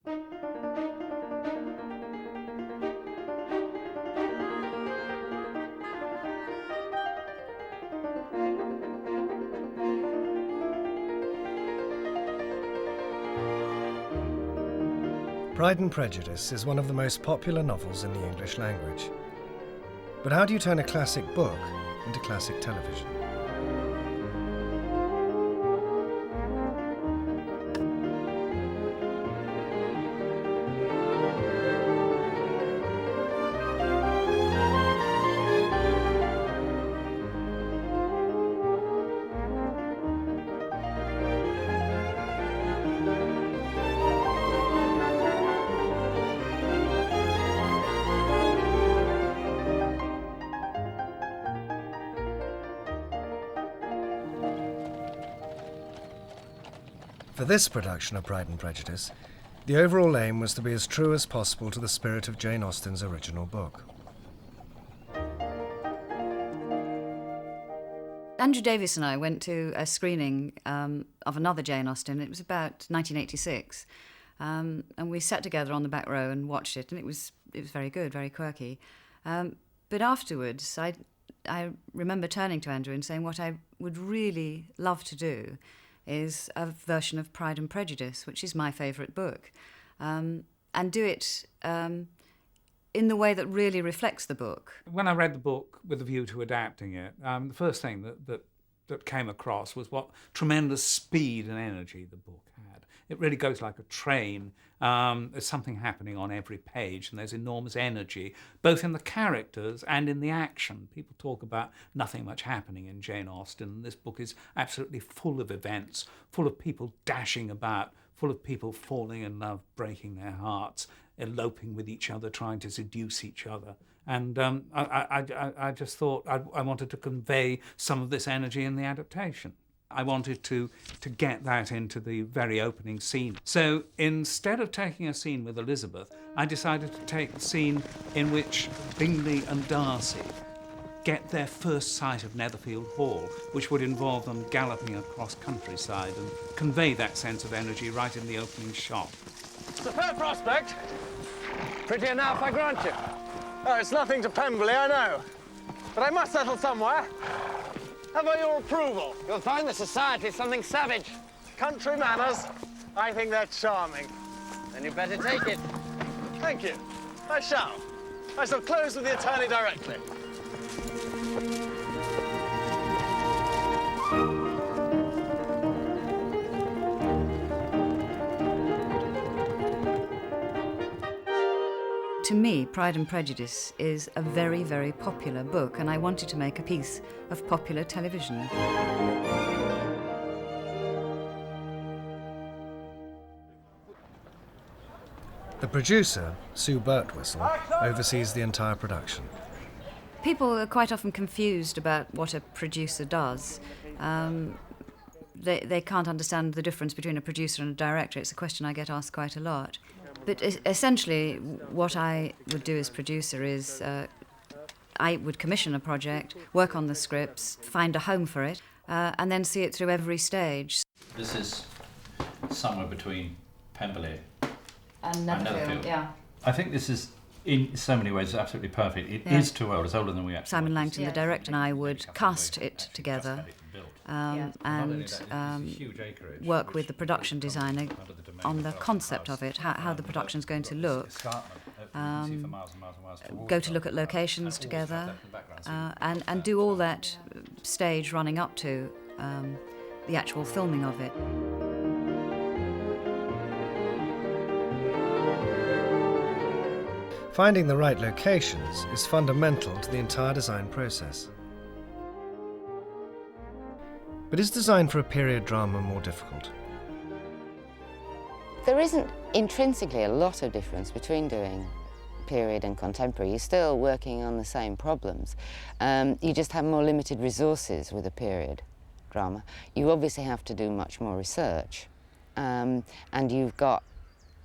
Pride and Prejudice is one of the most popular novels in the English language. But how do you turn a classic book into classic television? For this production of Pride and Prejudice, the overall aim was to be as true as possible to the spirit of Jane Austen's original book. Andrew Davies and I went to a screening of another Jane Austen. It was about 1986, and we sat together on the back row and watched it, and it was very good, very quirky. But afterwards, I remember turning to Andrew and saying what I would really love to do is a version of Pride and Prejudice, which is my favourite book, and do it in the way that really reflects the book. When I read the book with a view to adapting it, the first thing that came across was what tremendous speed and energy the book had. It really goes like a train. There's something happening on every page, and there's enormous energy, both in the characters and in the action. People talk about nothing much happening in Jane Austen. This book is absolutely full of events, full of people dashing about, full of people falling in love, breaking their hearts, eloping with each other, trying to seduce each other. And I just thought I wanted to convey some of this energy in the adaptation. I wanted to get that into the very opening scene. So instead of taking a scene with Elizabeth, I decided to take a scene in which Bingley and Darcy get their first sight of Netherfield Hall, which would involve them galloping across countryside and convey that sense of energy right in the opening shot. It's a fair prospect. Pretty enough, I grant you. Oh, it's nothing to Pemberley, I know. But I must settle somewhere. Have I your approval? You'll find the society something savage. Country manners, I think they're charming. Then you better take it. Thank you. I shall. I shall close with the attorney directly. To me, Pride and Prejudice is a very, very popular book, and I wanted to make a piece of popular television. The producer, Sue Birtwistle, oversees the entire production. People are quite often confused about what a producer does. They can't understand the difference between a producer and a director. It's a question I get asked quite a lot. But essentially, what I would do as producer is I would commission a project, work on the scripts, find a home for it, and then see it through every stage. This is somewhere between Pemberley And Netherfield, yeah. I think this is, in so many ways, absolutely perfect. It is too old. It's older than we actually Simon Langton, the director, and I would cast it together and work with the production designer on the concept of it, how the production's going to look. Go to look at locations together and do all that stage running up to the actual filming of it. Finding the right locations is fundamental to the entire design process. But is design for a period drama more difficult? There isn't intrinsically a lot of difference between doing period and contemporary. You're still working on the same problems. You just have more limited resources with a period drama. You obviously have to do much more research, and you've got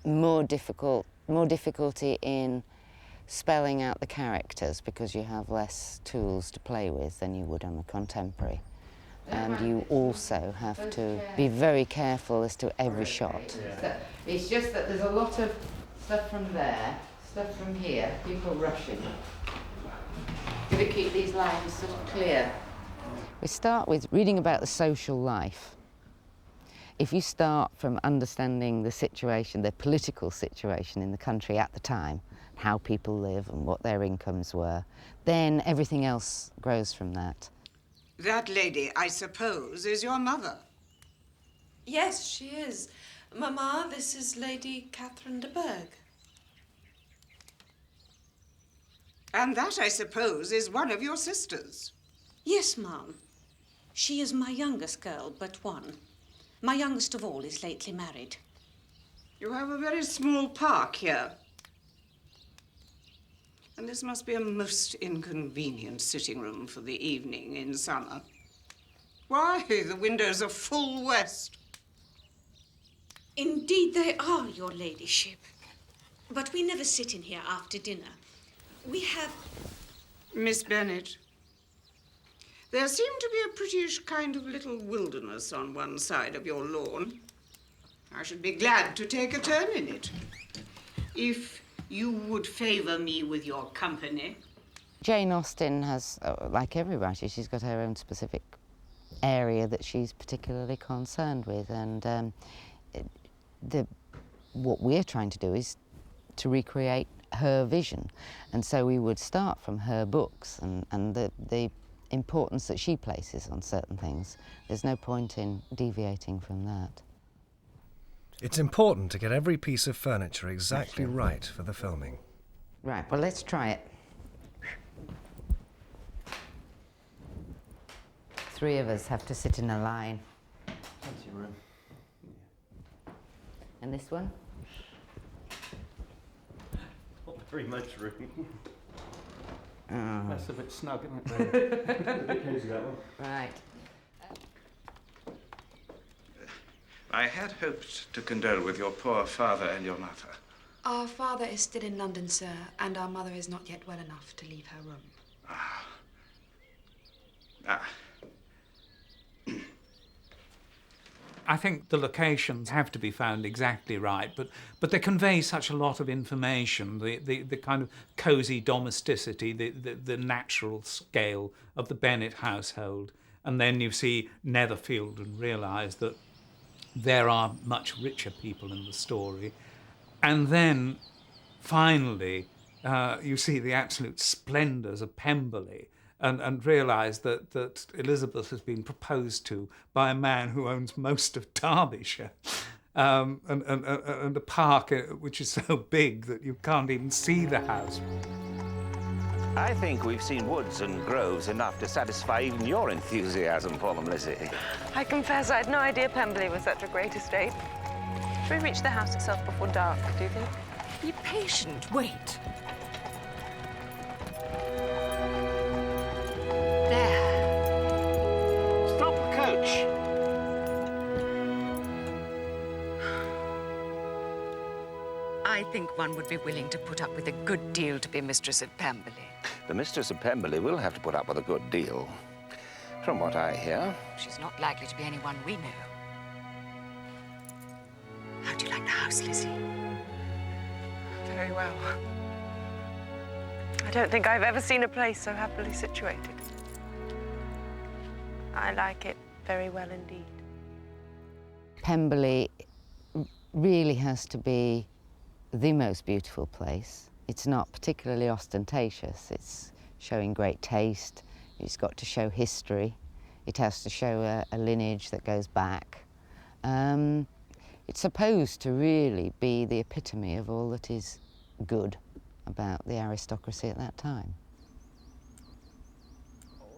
more difficulty in spelling out the characters because you have less tools to play with than you would on the contemporary. and you also have to be very careful as to every shot. It's just that there's a lot of stuff from there, stuff from here, people rushing. Got to keep these lines sort of clear. We start with reading about the social life. If you start from understanding the situation, the political situation in the country at the time, how people live and what their incomes were, then everything else grows from that. That lady, I suppose, is your mother. Yes, she is. Mamma, this is Lady Catherine de Bourgh. And that, I suppose, is one of your sisters. Yes, ma'am. She is my youngest girl, but one. My youngest of all is lately married. You have a very small park here. And this must be a most inconvenient sitting room for the evening in summer. Why, the windows are full west. Indeed they are, your ladyship. But we never sit in here after dinner. We have... Miss Bennet, there seemed to be a prettish kind of little wilderness on one side of your lawn. I should be glad to take a turn in it, if you would favour me with your company. Jane Austen has, like every writer, she's got her own specific area that she's particularly concerned with, and what we're trying to do is to recreate her vision, and so we would start from her books and the importance that she places on certain things. There's no point in deviating from that. It's important to get every piece of furniture exactly right for the filming. Right, well, let's try it. 3 of us have to sit in a line. Plenty of room. And this one? Not very much room. Oh. That's a bit snug, isn't it? A bit cosy, that one. Right. I had hoped to condole with your poor father and your mother. Our father is still in London, sir, and our mother is not yet well enough to leave her room. I think the locations have to be found exactly right, but they convey such a lot of information, the kind of cosy domesticity, the natural scale of the Bennet household. And then you see Netherfield and realise that there are much richer people in the story. And then, finally, you see the absolute splendours of Pemberley and realise that Elizabeth has been proposed to by a man who owns most of Derbyshire, and a park which is so big that you can't even see the house. I think we've seen woods and groves enough to satisfy even your enthusiasm for them, Lizzie. I confess I had no idea Pemberley was such a great estate. Should we reach the house itself before dark, do you think? Be patient, wait. There. Stop the coach. I think one would be willing to put up with a good deal to be mistress of Pemberley. The mistress of Pemberley will have to put up with a good deal. From what I hear. She's not likely to be anyone we know. How do you like the house, Lizzie? Very well. I don't think I've ever seen a place so happily situated. I like it very well indeed. Pemberley really has to be the most beautiful place. It's not particularly ostentatious. It's showing great taste. It's got to show history. It has to show a lineage that goes back. It's supposed to really be the epitome of all that is good about the aristocracy at that time.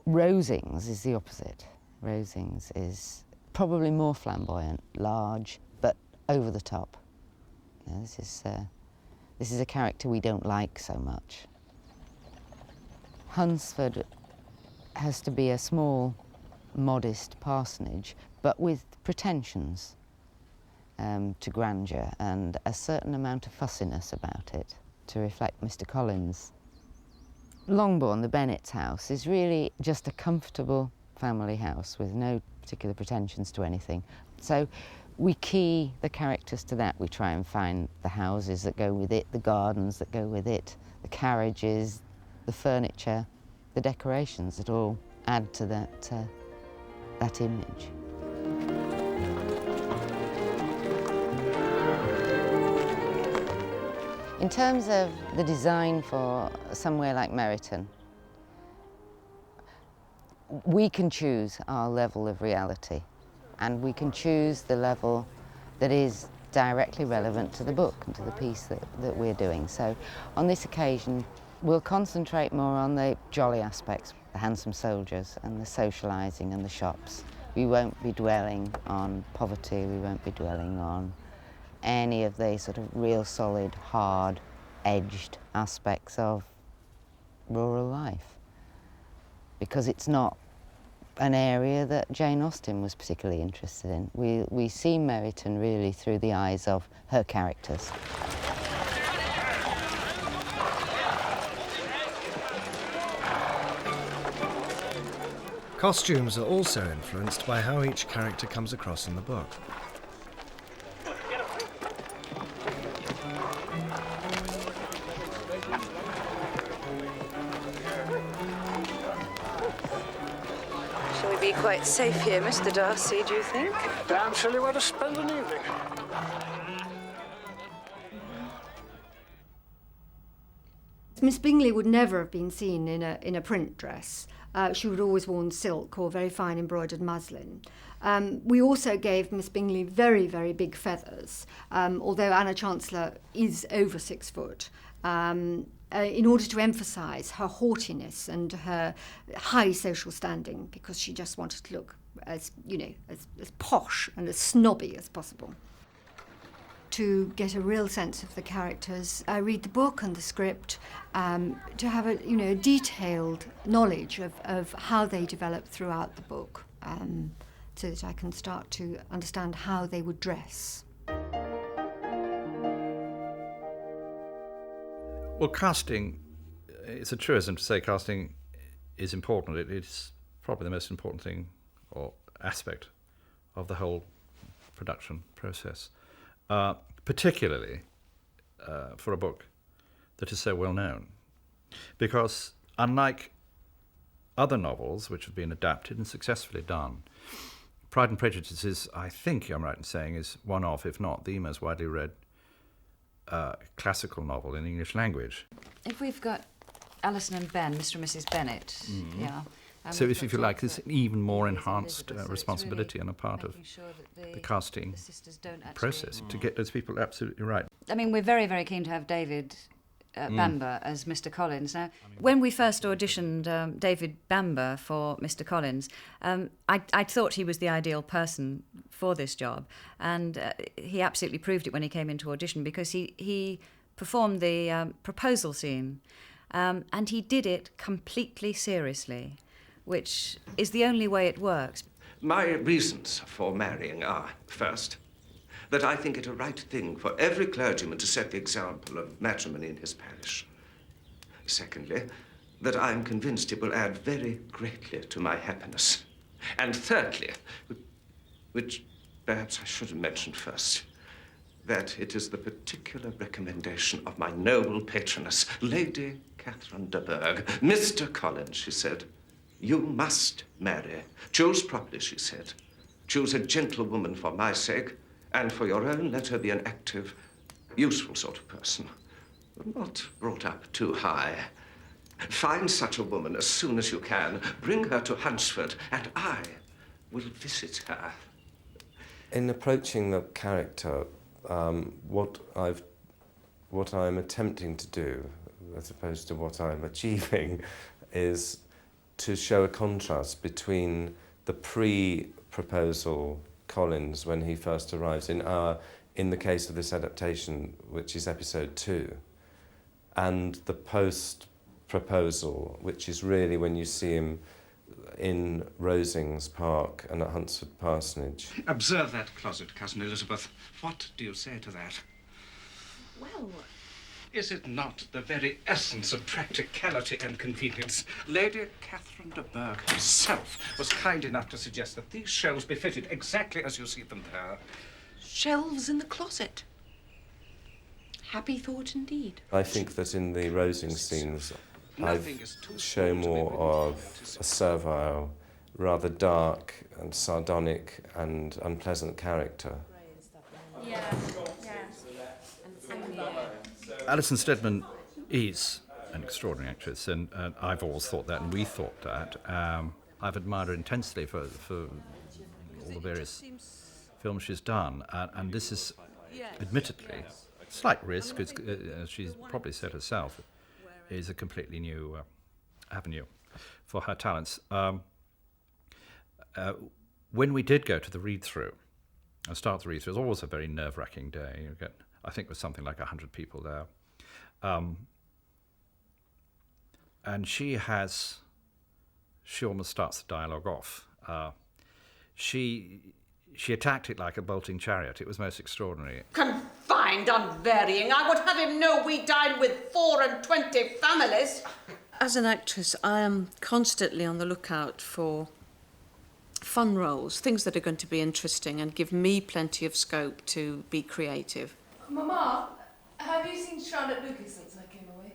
Rosings is the opposite. Rosings is probably more flamboyant, large, but over the top. You know, this is a character we don't like so much. Hunsford has to be a small, modest parsonage, but with pretensions to grandeur and a certain amount of fussiness about it to reflect Mr. Collins. Longbourn, the Bennet's house, is really just a comfortable family house with no particular pretensions to anything. So we key the characters to that. We try and find the houses that go with it, the gardens that go with it, the carriages, the furniture, the decorations that all add to that image. In terms of the design for somewhere like Meryton, we can choose our level of reality, and we can choose the level that is directly relevant to the book and to the piece that we're doing. So on this occasion, we'll concentrate more on the jolly aspects, the handsome soldiers and the socialising and the shops. We won't be dwelling on poverty, we won't be dwelling on any of the sort of real solid, hard-edged aspects of rural life, because it's not an area that Jane Austen was particularly interested in. We see Meryton really through the eyes of her characters. Costumes are also influenced by how each character comes across in the book. Shall we be quite safe here, Mr. Darcy, do you think? Damn silly way to spend an evening. Miss Bingley would never have been seen in a print dress. She would always worn silk or very fine embroidered muslin. We also gave Miss Bingley very, very big feathers, although Anna Chancellor is over 6 foot, in order to emphasise her haughtiness and her high social standing, because she just wanted to look as, you know, as posh and as snobby as possible. To get a real sense of the characters, I read the book and the script to have a detailed knowledge of how they develop throughout the book, so that I can start to understand how they would dress. Well, casting, it's a truism to say casting is important. It is probably the most important thing or aspect of the whole production process. Particularly for a book that is so well known, because unlike other novels which have been adapted and successfully done, Pride and Prejudice is, I think I'm right in saying, is one of, if not the most widely read classical novel in English language. If we've got Alison and Ben, Mr. and Mrs. Bennet, yeah. So if you like, there's even more enhanced responsibility on the part of the casting process to get those people absolutely right. I mean, we're very, very keen to have David Bamber as Mr. Collins. Now, when we first auditioned David Bamber for Mr. Collins, I thought he was the ideal person for this job, and he absolutely proved it when he came into audition, because he performed the proposal scene, and he did it completely seriously, which is the only way it works. My reasons for marrying are, first, that I think it a right thing for every clergyman to set the example of matrimony in his parish. Secondly, that I am convinced it will add very greatly to my happiness. And thirdly, which perhaps I should have mentioned first, that it is the particular recommendation of my noble patroness, Lady Catherine de Bourgh. Mr. Collins, she said, you must marry. Choose properly, she said. Choose a gentlewoman for my sake, and for your own, let her be an active, useful sort of person, but not brought up too high. Find such a woman as soon as you can. Bring her to Hunsford, and I will visit her. In approaching the character, what I'm attempting to do, as opposed to what I'm achieving, is to show a contrast between the pre-proposal Collins when he first arrives in the case of this adaptation, which is episode 2, and the post-proposal, which is really when you see him in Rosings Park and at Hunsford Parsonage. Observe that closet, Cousin Elizabeth. What do you say to that? Well, Is it not the very essence of practicality and convenience? Lady Catherine de Bourgh herself was kind enough to suggest that these shelves be fitted exactly as you see them there. Shelves in the closet. Happy thought indeed. I think that in the rosing scenes, I've shown more of a servile, rather dark and sardonic and unpleasant character. Alison Steadman is an extraordinary actress, and I've always thought that, and we thought that. I've admired her intensely for all the various films she's done, and this is admittedly a slight risk, as she's probably said herself, is a completely new avenue for her talents. When we did go to the read-through, and start the read-through, it was always a very nerve-wracking day. You get, I think, there was something like 100 people there. And she almost starts the dialogue off. She attacked it like a bolting chariot. It was most extraordinary. Confined, unvarying. I would have him know we dine with 24 families. As an actress, I am constantly on the lookout for fun roles, things that are going to be interesting and give me plenty of scope to be creative. Mama, have you seen Charlotte Lucas since I came away?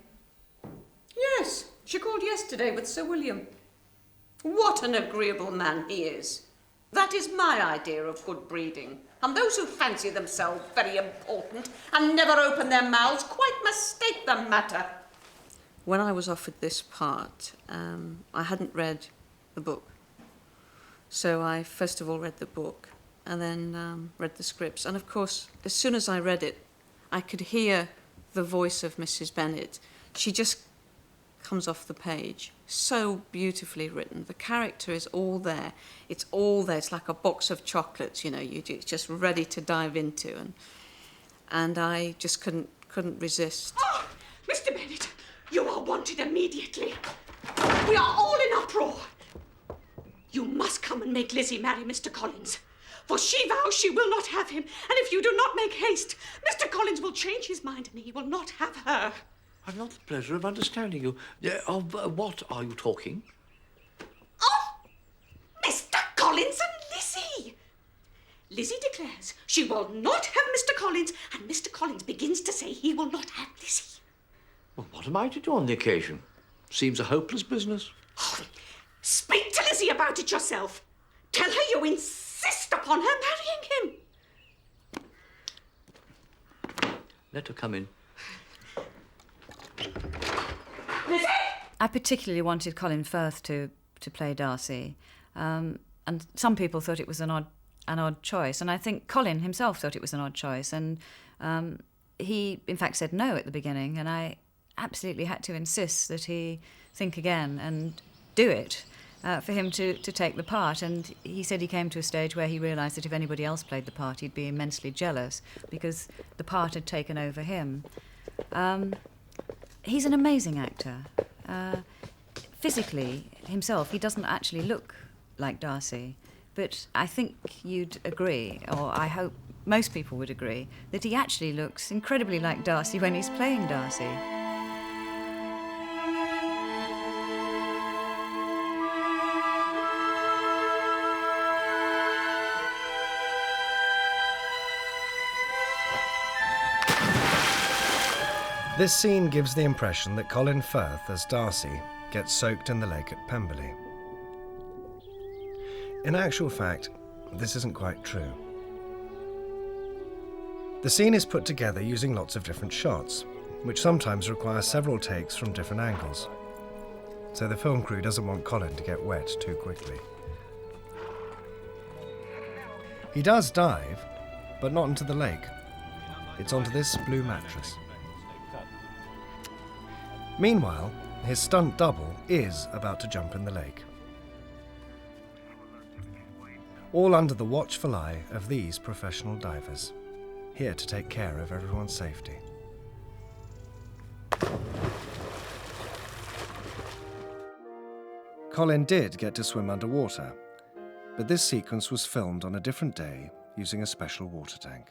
Yes, she called yesterday with Sir William. What an agreeable man he is. That is my idea of good breeding. And those who fancy themselves very important and never open their mouths quite mistake the matter. When I was offered this part, I hadn't read the book. So I first of all read the book and then read the scripts. And of course, as soon as I read it, I could hear the voice of Mrs. Bennet. She just comes off the page. So beautifully written. The character is all there. It's all there. It's like a box of chocolates, you know, it's just ready to dive into. And I just couldn't resist. Oh, Mr. Bennet, you are wanted immediately. We are all in uproar. You must come and make Lizzie marry Mr. Collins. For she vows she will not have him. And if you do not make haste, Mr. Collins will change his mind and he will not have her. I've not the pleasure of understanding you. Of what are you talking? Of Mr. Collins and Lizzie. Lizzie declares she will not have Mr. Collins, and Mr. Collins begins to say he will not have Lizzie. Well, what am I to do on the occasion? Seems a hopeless business. Oh, speak to Lizzie about it yourself. Tell her you insist upon her marrying him. Let her come in. Lizzie! I particularly wanted Colin Firth to play Darcy, and some people thought it was an odd choice, and I think Colin himself thought it was an odd choice, and he in fact said no at the beginning, and I absolutely had to insist that he think again and do it for him to take the part. And he said he came to a stage where he realised that if anybody else played the part, he'd be immensely jealous because the part had taken over him. He's an amazing actor. Physically, himself, he doesn't actually look like Darcy, but I think you'd agree, or I hope most people would agree, that he actually looks incredibly like Darcy when he's playing Darcy. This scene gives the impression that Colin Firth, as Darcy, gets soaked in the lake at Pemberley. In actual fact, this isn't quite true. The scene is put together using lots of different shots, which sometimes require several takes from different angles. So the film crew doesn't want Colin to get wet too quickly. He does dive, but not into the lake. It's onto this blue mattress. Meanwhile, his stunt double is about to jump in the lake. All under the watchful eye of these professional divers, here to take care of everyone's safety. Colin did get to swim underwater, but this sequence was filmed on a different day using a special water tank.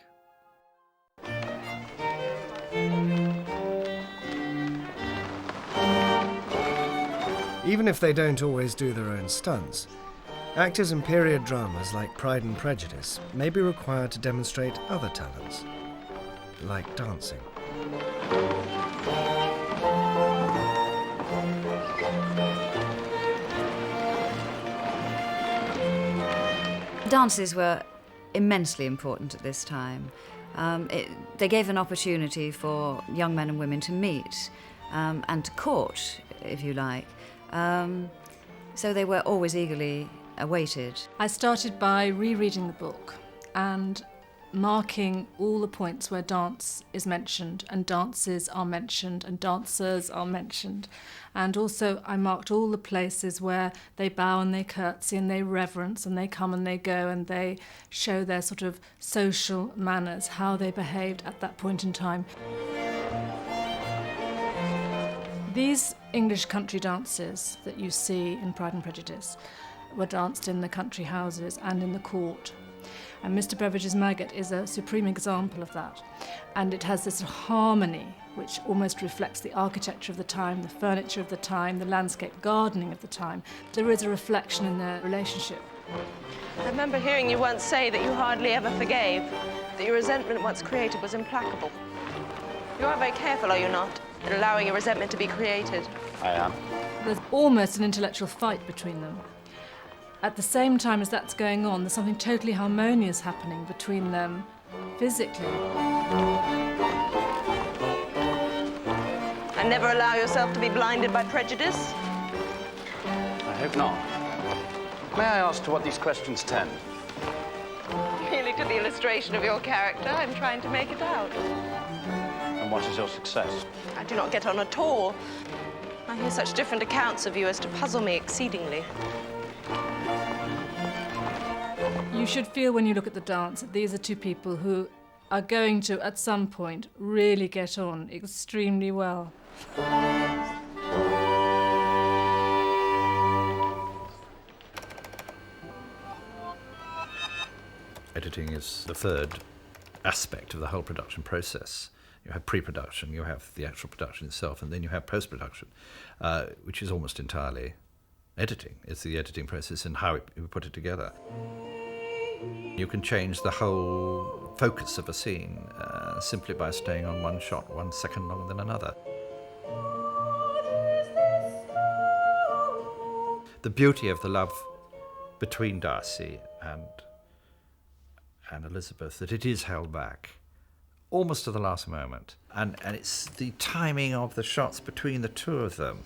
Even if they don't always do their own stunts, actors in period dramas like Pride and Prejudice may be required to demonstrate other talents, like dancing. Dances were immensely important at this time. They gave an opportunity for young men and women to meet and to court, if you like. So they were always eagerly awaited. I started by rereading the book and marking all the points where dance is mentioned and dances are mentioned and dancers are mentioned. And also I marked all the places where they bow and they curtsy and they reverence and they come and they go and they show their sort of social manners, how they behaved at that point in time. These English country dances that you see in Pride and Prejudice were danced in the country houses and in the court. And Mr. Beveridge's Maggot is a supreme example of that. And it has this harmony which almost reflects the architecture of the time, the furniture of the time, the landscape gardening of the time. There is a reflection in their relationship. I remember hearing you once say that you hardly ever forgave, that your resentment once created was implacable. You are very careful, are you not, in allowing your resentment to be created? I am. There's almost an intellectual fight between them. At the same time as that's going on, there's something totally harmonious happening between them physically. And never allow yourself to be blinded by prejudice? I hope not. May I ask to what these questions tend? Merely to the illustration of your character. I'm trying to make it out. And what is your success? I do not get on at all. I hear such different accounts of you as to puzzle me exceedingly. You should feel when you look at the dance that these are two people who are going to, at some point, really get on extremely well. Editing is the third aspect of the whole production process. You have pre-production, you have the actual production itself, and then you have post-production, which is almost entirely editing. It's the editing process and how you put it together. You can change the whole focus of a scene simply by staying on one shot 1 second longer than another. The beauty of the love between Darcy and Elizabeth, that it is held back almost to the last moment. And it's the timing of the shots between the two of them.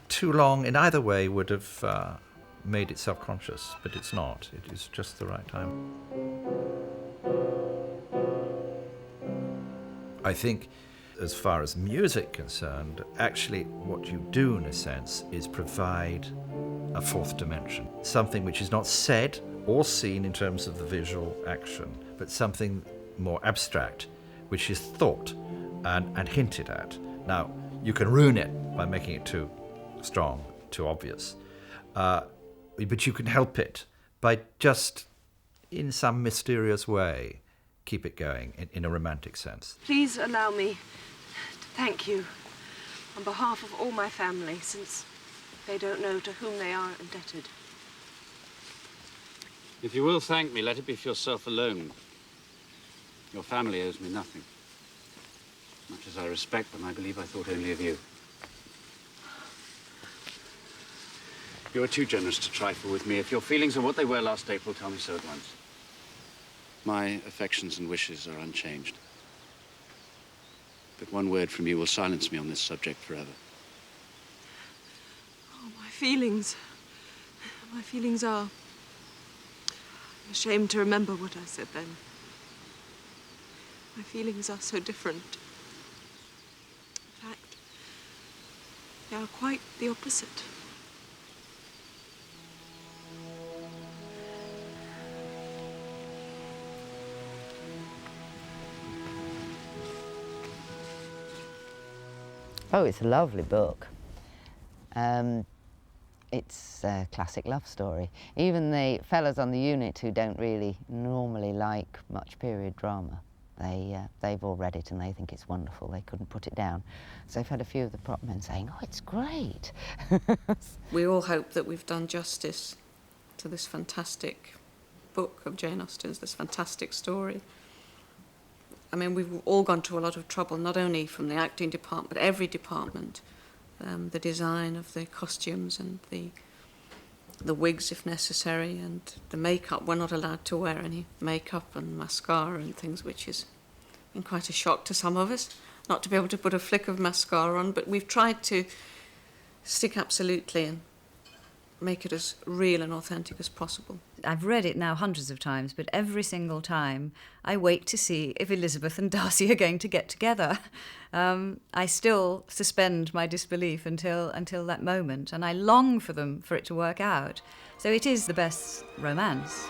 Too long in either way would have made it self-conscious, but it's not. It is just the right time. I think, as far as music concerned, actually what you do, in a sense, is provide a fourth dimension. Something which is not said or seen in terms of the visual action, but something more abstract, which is thought and hinted at. Now, you can ruin it by making it too strong, too obvious. But you can help it by just, in some mysterious way, keep it going in a romantic sense. Please allow me to thank you on behalf of all my family, since they don't know to whom they are indebted. If you will thank me, let it be for yourself alone. Your family owes me nothing. Much as I respect them, I believe I thought only of you. You are too generous to trifle with me. If your feelings are what they were last April, tell me so at once. My affections and wishes are unchanged. But one word from you will silence me on this subject forever. Oh, my feelings are... I'm ashamed to remember what I said then. My feelings are so different. In fact, they are quite the opposite. Oh, it's a lovely book. It's a classic love story. Even the fellows on the unit who don't really normally like much period drama They've all read it and they think it's wonderful. They couldn't put it down. So I've had a few of the prop men saying, "Oh, it's great." We all hope that we've done justice to this fantastic book of Jane Austen's, this fantastic story. I mean, we've all gone to a lot of trouble, not only from the acting department, but every department. The design of the costumes and the wigs, if necessary, and the makeup. We're not allowed to wear any makeup and mascara and things, which has been quite a shock to some of us, not to be able to put a flick of mascara on, but we've tried to stick absolutely and make it as real and authentic as possible. I've read it now hundreds of times, but every single time I wait to see if Elizabeth and Darcy are going to get together. I still suspend my disbelief until that moment, and I long for it to work out. So it is the best romance.